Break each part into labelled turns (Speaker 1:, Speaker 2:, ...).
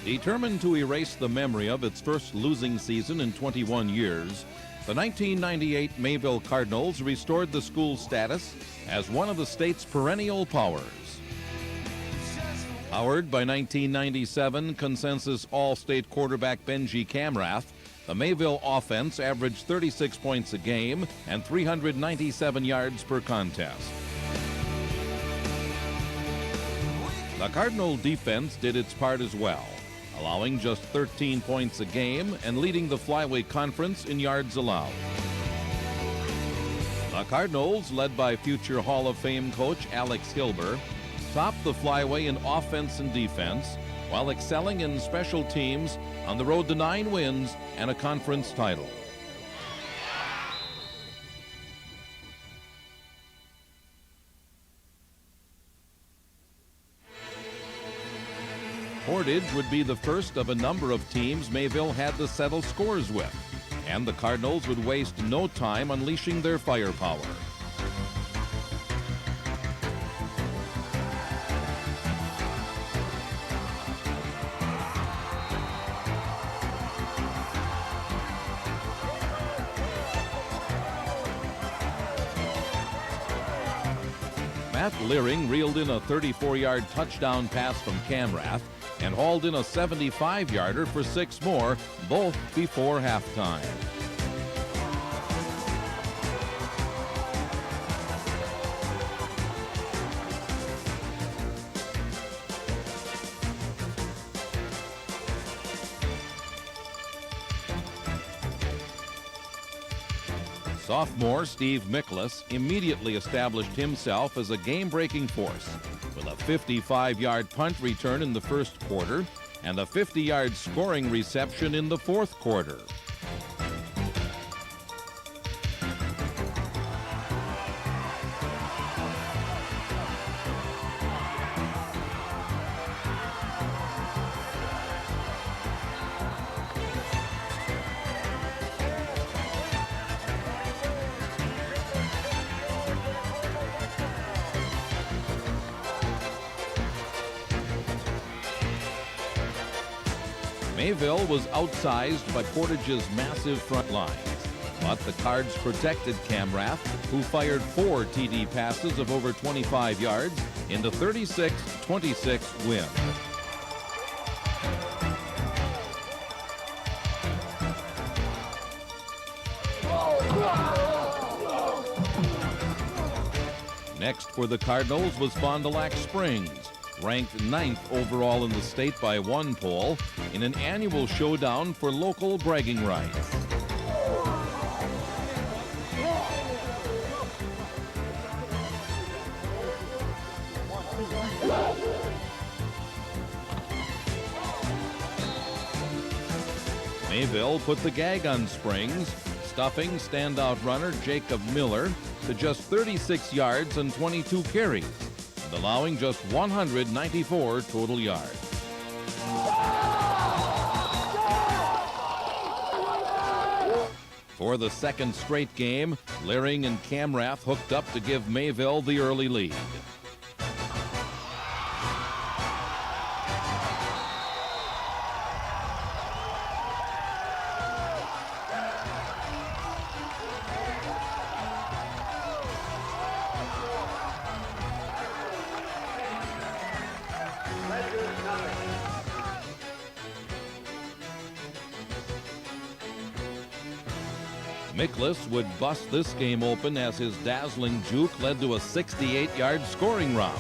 Speaker 1: Determined to erase the memory of its first losing season in 21 years, the 1998 Mayville Cardinals restored the school's status as one of the state's perennial powers. Powered by 1997 consensus All-State quarterback Benji Camrath, the Mayville offense averaged 36 points a game and 397 yards per contest. The Cardinal defense did its part as well, allowing just 13 points a game and leading the Flyway Conference in yards allowed. The Cardinals, led by future Hall of Fame coach Alex Hilber, topped the Flyway in offense and defense while excelling in special teams on the road to 9 wins and a conference title. Portage would be the first of a number of teams Mayville had to settle scores with, and the Cardinals would waste no time unleashing their firepower. Matt Leering reeled in a 34-yard touchdown pass from Camrath and hauled in a 75-yarder for 6 more, both before halftime. Sophomore Steve Miklas immediately established himself as a game-breaking force with a 55-yard punt return in the first quarter and a 50-yard scoring reception in the fourth quarter. Mayville was outsized by Portage's massive front lines, but the Cards protected Camrath, who fired 4 TD passes of over 25 yards in the 36-26 win. Next for the Cardinals was Fond du Lac Springs, ranked 9th overall in the state by one poll in an annual showdown for local bragging rights. Mayville put the gag on Springs, stuffing standout runner Jacob Miller to just 36 yards and 22 carries, and allowing just 194 total yards. For the second straight game, Leering and Camrath hooked up to give Mayville the early lead. Miklas would bust this game open as his dazzling juke led to a 68-yard scoring romp.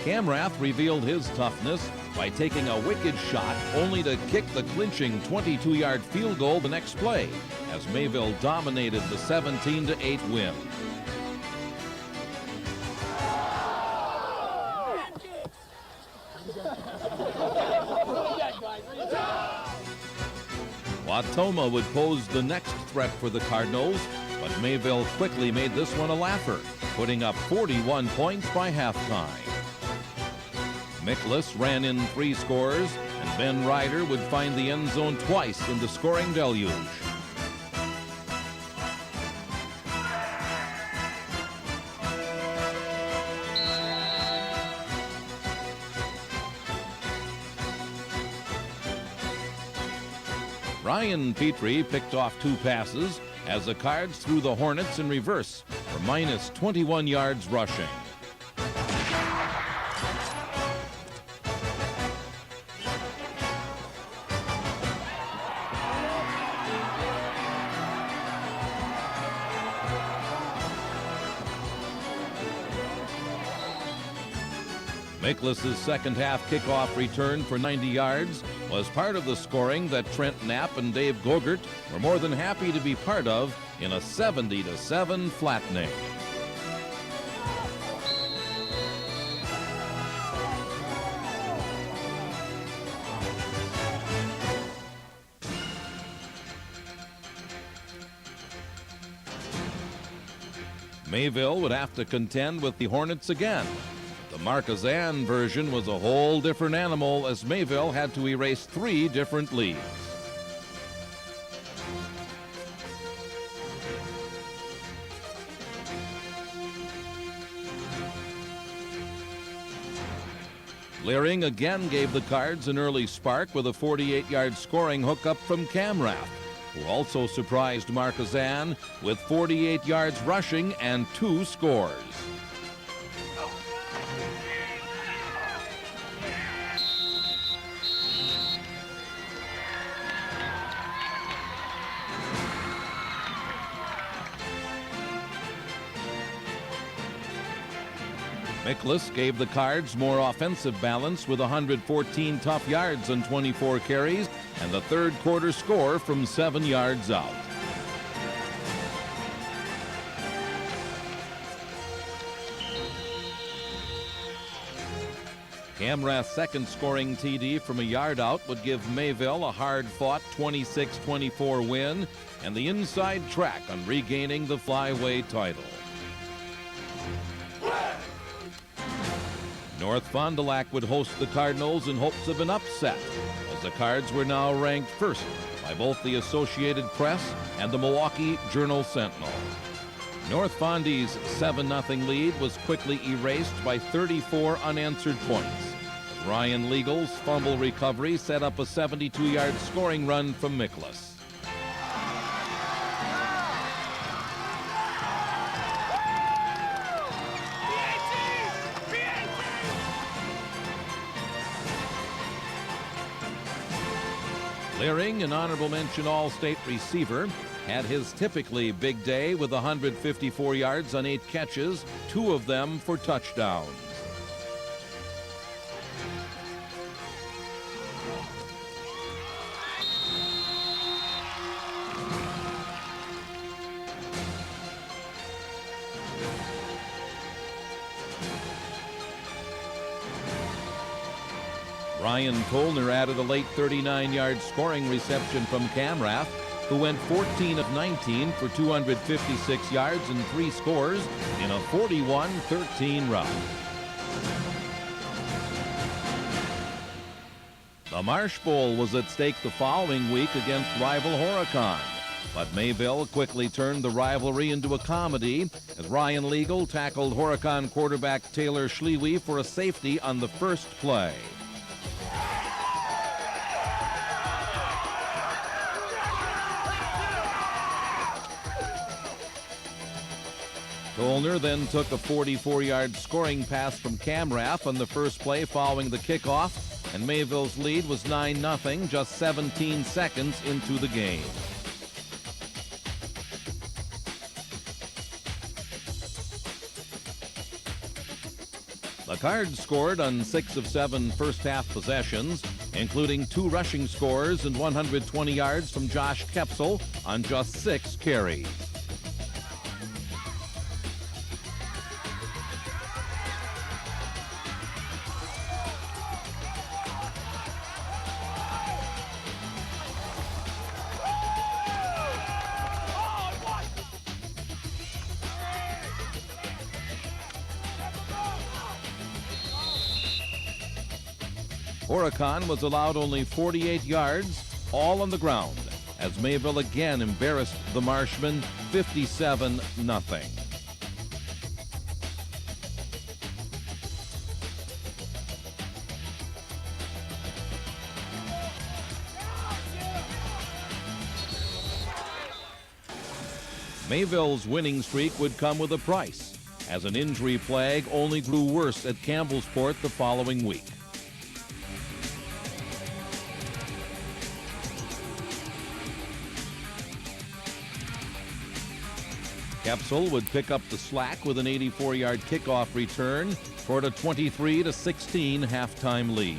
Speaker 1: Camrath revealed his toughness by taking a wicked shot only to kick the clinching 22-yard field goal the next play as Mayville dominated the 17-8 win. Watoma would pose the next threat for the Cardinals, but Mayville quickly made this one a laugher, putting up 41 points by halftime. Miklas ran in 3 scores, and Ben Ryder would find the end zone twice in the scoring deluge. Ryan Petrie picked off 2 passes as the Cards threw the Hornets in reverse for minus 21 yards rushing. Miklas's second-half kickoff return for 90 yards was part of the scoring that Trent Knapp and Dave Gogurt were more than happy to be part of in a 70-7 flattening. Mayville would have to contend with the Hornets again. The Marquezan version was a whole different animal as Mayville had to erase 3 different leads. Leering again gave the Cards an early spark with a 48-yard scoring hookup from Camrath, who also surprised Marquezan with 48 yards rushing and 2 scores. Miklas gave the Cards more offensive balance with 114 tough yards on 24 carries and the third quarter score from 7 yards out. Camrath's second scoring TD from a yard out would give Mayville a hard-fought 26-24 win and the inside track on regaining the flyway title. North Fond du Lac would host the Cardinals in hopes of an upset, as the Cards were now ranked first by both the Associated Press and the Milwaukee Journal-Sentinel. North Fondy's 7-0 lead was quickly erased by 34 unanswered points. Ryan Legal's fumble recovery set up a 72-yard scoring run from Miklas. Leering, an honorable mention All-State receiver, had his typically big day with 154 yards on 8 catches, 2 of them for touchdowns. Ryan Tolner added a late 39-yard scoring reception from Camrath, who went 14 of 19 for 256 yards and 3 scores in a 41-13 run. The Marsh Bowl was at stake the following week against rival Horicon, but Mayville quickly turned the rivalry into a comedy as Ryan Legal tackled Horicon quarterback Taylor Schlewe for a safety on the first play. Tolner then took a 44-yard scoring pass from Camrath on the first play following the kickoff, and Mayville's lead was 9-0 just 17 seconds into the game. The Cards scored on 6 of 7 first-half possessions, including 2 rushing scores and 120 yards from Josh Kepsel on just 6 carries. Horicon was allowed only 48 yards, all on the ground, as Mayville again embarrassed the Marshmen 57-0. Mayville's winning streak would come with a price, as an injury plague only grew worse at Campbellsport the following week. Kepsel would pick up the slack with an 84-yard kickoff return toward a 23-16 halftime lead.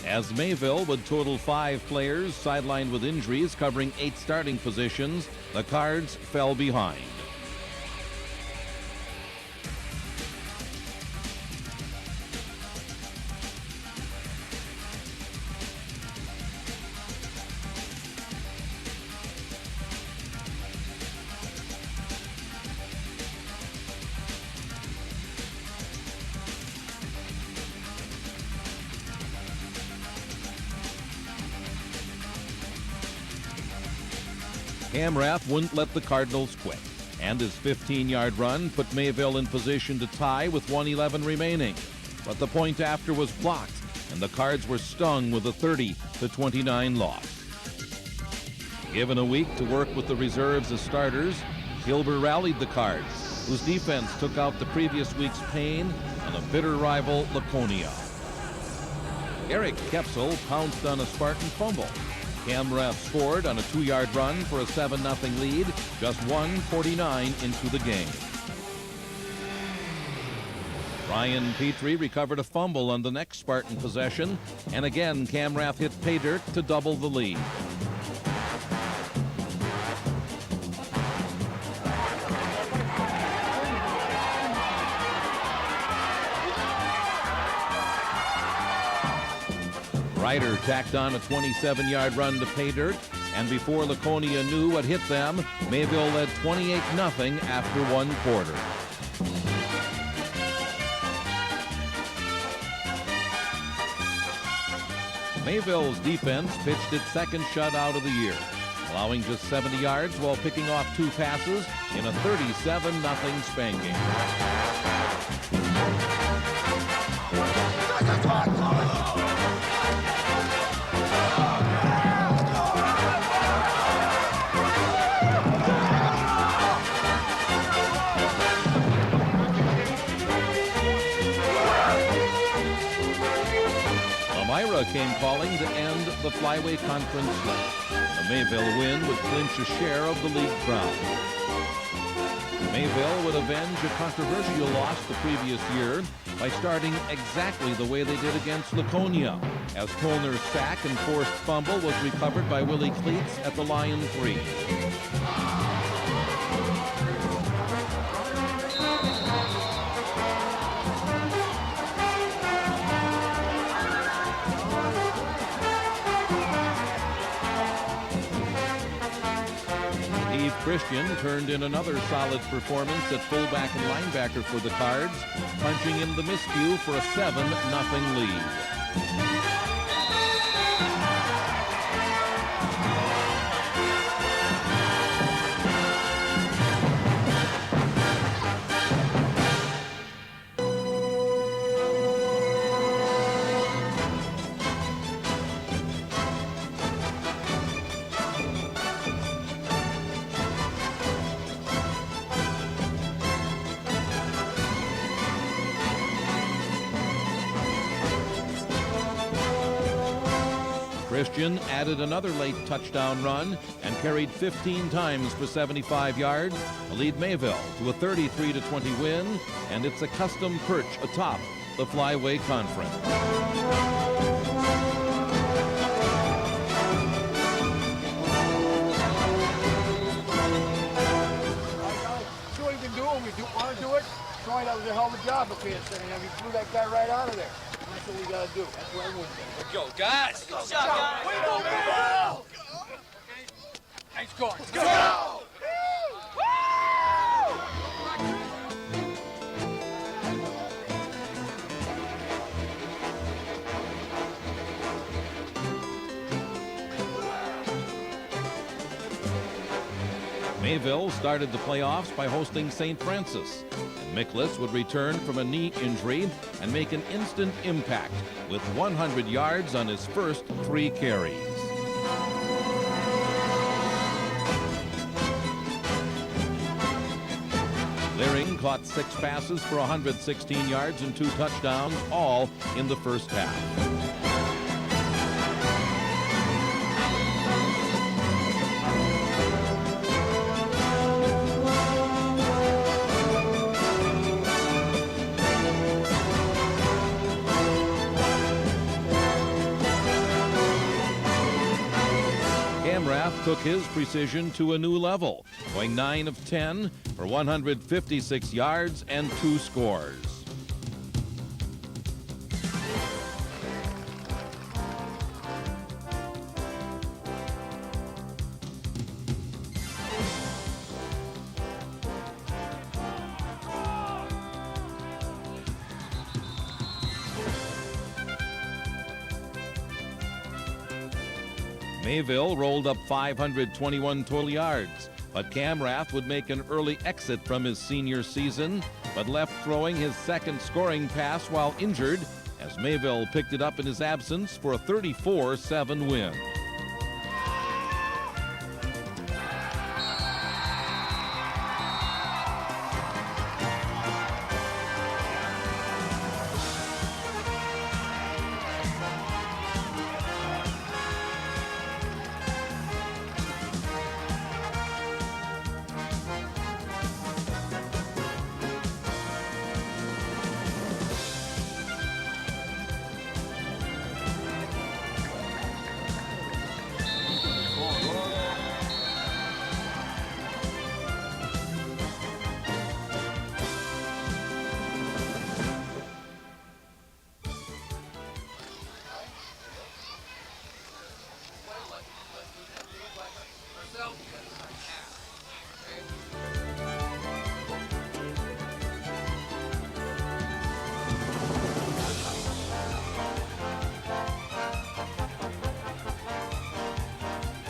Speaker 1: As Mayville would total 5 players sidelined with injuries covering 8 starting positions, the Cards fell behind. Hamrath wouldn't let the Cardinals quit, and his 15-yard run put Mayville in position to tie with 1:11 remaining. But the point after was blocked, and the Cards were stung with a 30-29 loss. Given a week to work with the reserves as starters, Gilbert rallied the Cards, whose defense took out the previous week's pain on a bitter rival, Laconia. Eric Kepsel pounced on a Spartan fumble. Hamrath scored on a 2-yard run for a 7-0 lead, just 1:49 into the game. Ryan Petrie recovered a fumble on the next Spartan possession, and again Hamrath hit pay dirt to double the lead. Ryder tacked on a 27-yard run to pay dirt, and before Laconia knew what hit them, Mayville led 28-0 after 1 quarter. Mayville's defense pitched its second shutout of the year, allowing just 70 yards while picking off 2 passes in a 37-0 spanking. Came calling to end the Flyway Conference slate. The Mayville win would clinch a share of the league crown. Mayville would avenge a controversial loss the previous year by starting exactly the way they did against Laconia, as Tolner's sack and forced fumble was recovered by Willie Cleats at the Lion 3. Christian turned in another solid performance at fullback and linebacker for the Cards, punching in the miscue for a 7-0 lead. Christian added another late touchdown run and carried 15 times for 75 yards to lead Mayville to a 33-20 win, and it's a custom perch atop the Flyway Conference.
Speaker 2: See what you can do when we want to do it. Troy, that was a hell of a job up here setting him. He threw that guy right out of there. That's what we gotta do. That's what everyone's doing.
Speaker 3: Go, guys! Good job, guys!
Speaker 2: We go, Mayville! Nice going. Let's go!
Speaker 1: Mayville started the playoffs by hosting St. Francis, and Miklas would return from a knee injury and make an instant impact with 100 yards on his first 3 carries. Leering caught 6 passes for 116 yards and 2 touchdowns, all in the first half. Took his precision to a new level, going 9 of 10 for 156 yards and 2 scores. Mayville rolled up 521 total yards, but Camrath would make an early exit from his senior season, but left throwing his second scoring pass while injured as Mayville picked it up in his absence for a 34-7 win.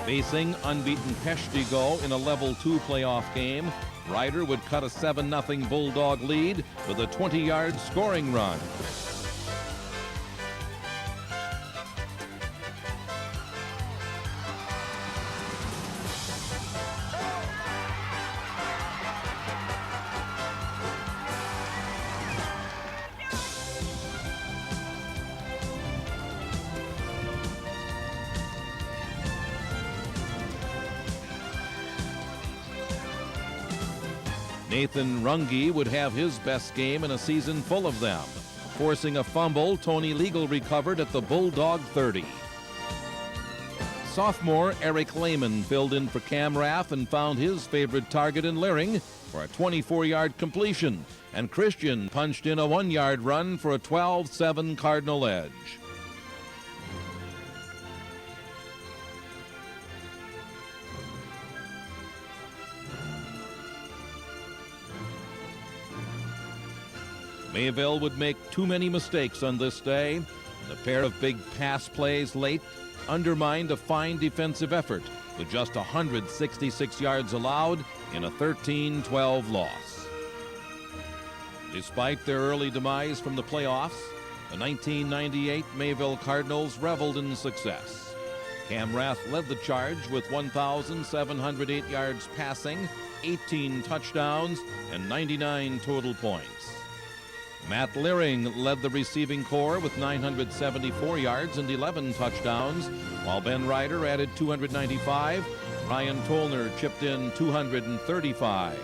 Speaker 1: Facing unbeaten Peshtigo in a level 2 playoff game, Ryder would cut a 7-0 Bulldog lead with a 20-yard scoring run. Nathan Runge would have his best game in a season full of them. Forcing a fumble, Tony Legal recovered at the Bulldog 30. Sophomore Eric Lehman filled in for Camrath and found his favorite target in Leering for a 24-yard completion, and Christian punched in a 1-yard run for a 12-7 Cardinal edge. Mayville would make too many mistakes on this day. A pair of big pass plays late undermined a fine defensive effort with just 166 yards allowed in a 13-12 loss. Despite their early demise from the playoffs, the 1998 Mayville Cardinals reveled in success. Camrath led the charge with 1,708 yards passing, 18 touchdowns, and 99 total points. Matt Leering led the receiving corps with 974 yards and 11 touchdowns, while Ben Ryder added 295. Ryan Tolner chipped in 235.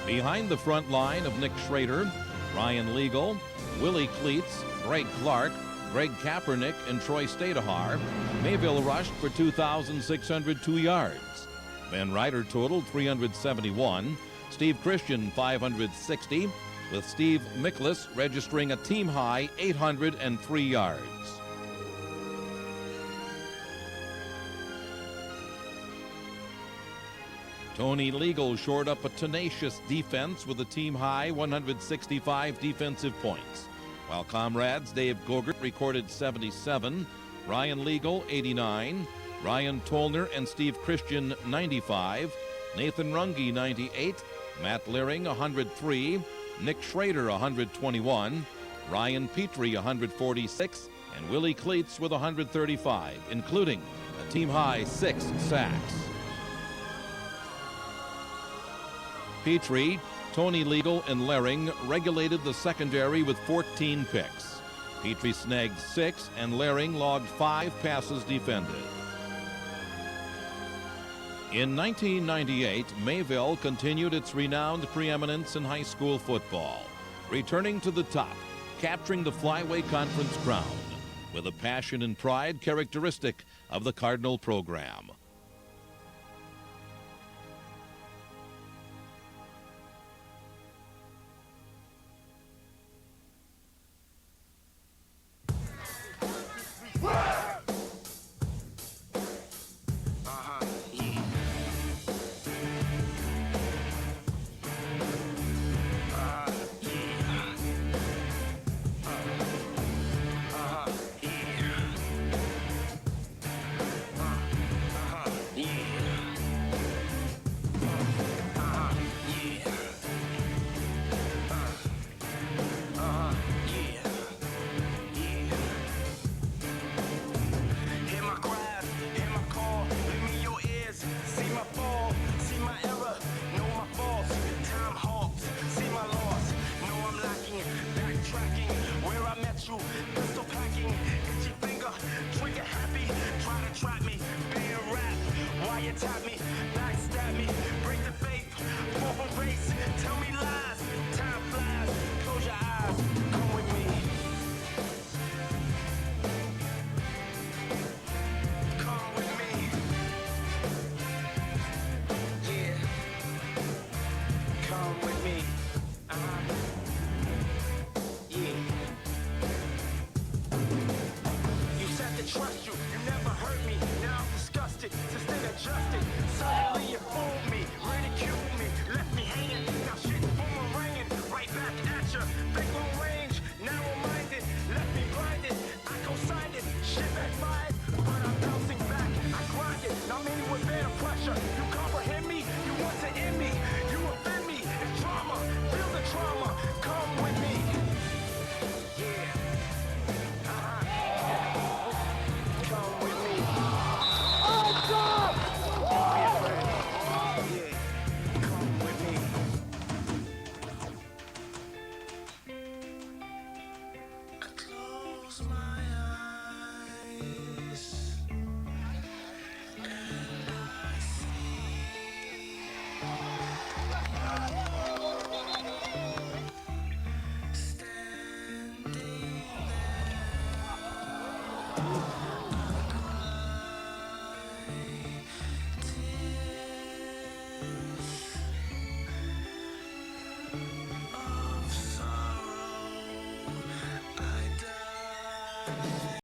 Speaker 1: Behind the front line of Nick Schrader, Ryan Legal, Willie Cleats, Greg Clark, Greg Kaepernick, and Troy Stadahar, Mayville rushed for 2,602 yards. Ben Ryder totaled 371. Steve Christian 560, with Steve Miklas registering a team-high 803 yards. Tony Legal shored up a tenacious defense with a team-high 165 defensive points, while comrades Dave Gogurt recorded 77, Ryan Legal 89, Ryan Tolner and Steve Christian 95, Nathan Runge 98, Matt Leering 103, Nick Schrader 121, Ryan Petrie 146, and Willie Cleats with 135, including a team-high 6 sacks. Petrie, Tony Legal, and Leering regulated the secondary with 14 picks. Petrie snagged 6 and Leering logged 5 passes defended. In 1998, Mayville continued its renowned preeminence in high school football, returning to the top, capturing the Flyway Conference crown with a passion and pride characteristic of the Cardinal program.
Speaker 4: Tap me, backstab me, break the faith, fall from race, tell me lies, time flies, close your eyes, come with me. Come with me. Yeah. Come with me. Yeah. You said to trust you, you never hurt me, now I'm disgusted, to stay adjusted.